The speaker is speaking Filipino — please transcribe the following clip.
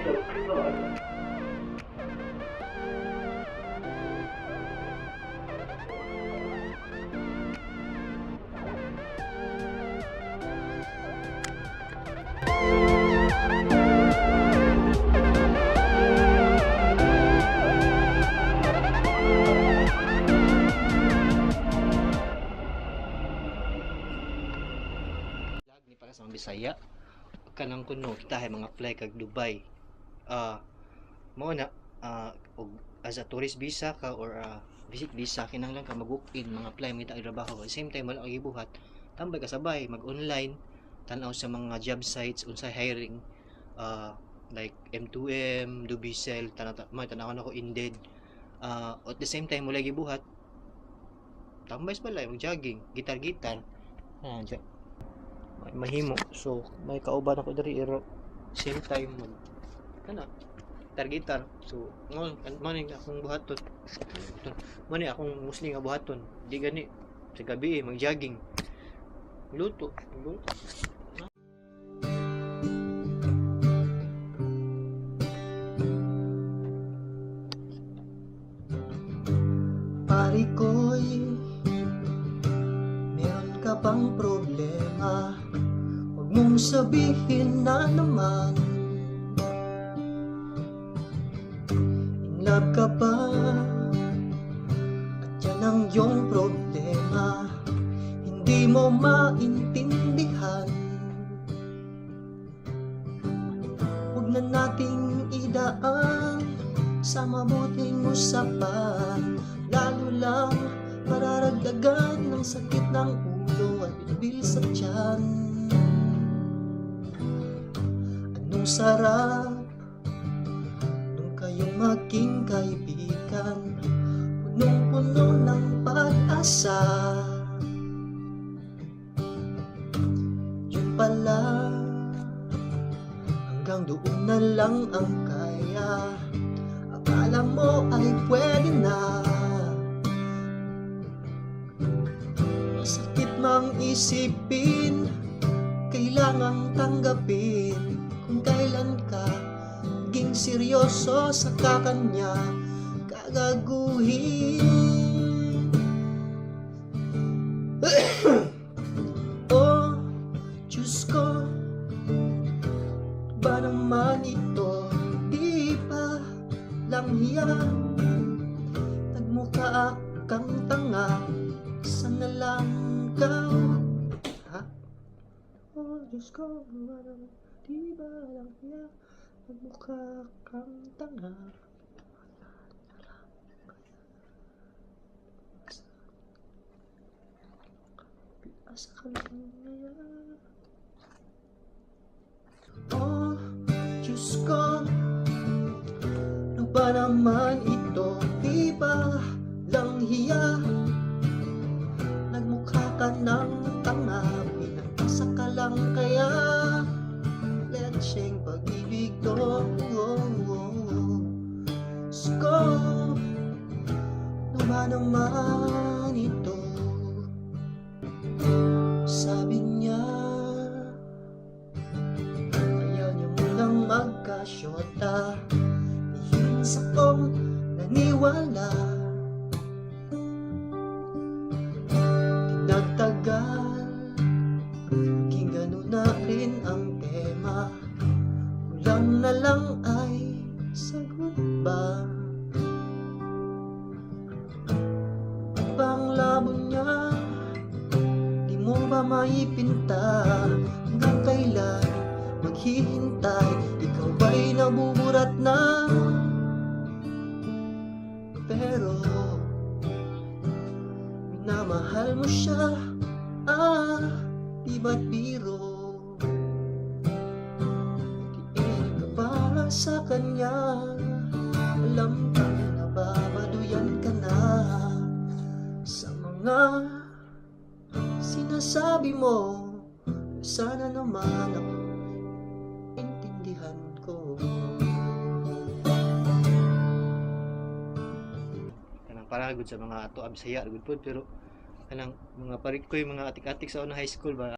Para sa mga Bisaya kanang kuno kita hay mga apply kag Dubai mao na og as a tourist visa ka or visit visa kinahanglan ka mag-book in mga apply mo ita trabaho at same time wala kang gibuhat tambay ka sabay mag online tan-aw sa mga job sites unsay hiring like M2M, Dubicel tanawon ako Indeed at the same time wala gibuhat tambay sa balay mag jogging gitar-gitar mahimo. So may kauban ako diri iro same time mag gitar. So mo ni akong buhaton. Mo ni akong muslim nga buhaton. Di gani sa gabi mag jogging. Luto. Pari ko'y meron ka bang problema? Huwag mong sabihin na naman. In love ka ba? At yan ang iyong problema, hindi mo maintindihan. Huwag na nating idaan sa mabuting usapan, lalo lang mararagdagan ng sakit ng ulo at bilbil sa tiyan. Anong sarap nung kayong maging kaibigan, punong-puno ng pag-asa. Yun pala, hanggang doon na lang ang kaya. Akala mo ay pwede na. Masakit mang isipin, kailangang tanggapin. Kung kailan ka naging seryoso sa kakanya, kagaguhin. Oh, Diyos ko, ba naman ito? Di ba lang hiya? Nagmukha kang tanga, sana lang ikaw. Ha? Oh, Diyos ko, di ba lang hiya? Nagmukha kang tanga. Asa ka lang ngayon? Oh, Diyos ko, ano ba naman ito? Di ba lang hiya? Nagmukha ka ng tanga, pinagpasa ka lang kaya. Letseng pag-ibig to. Diyos ko, ano ba naman ito? Sabi niya, ayaw niya munang magkasyota. Ihins akong naniwala. Tinagtagal, king gano'n na rin ang tema. Kulang na lang ay sagot ba? Ibang labo niya, di mo ba maipinta? Hanggang kailan maghihintay? Ikaw ba'y nabuburat na? Pero minamahal mo siya, di ba't biro? Diin ka para sa kanya, alam ka na babaduyan ka na sa mga sinasabi mo. Sana naman ako intindihan ko. Kanang paragod sa mga ato Bisaya gud pod pero kanang mga parit koy mga atik-atik sa una high school ba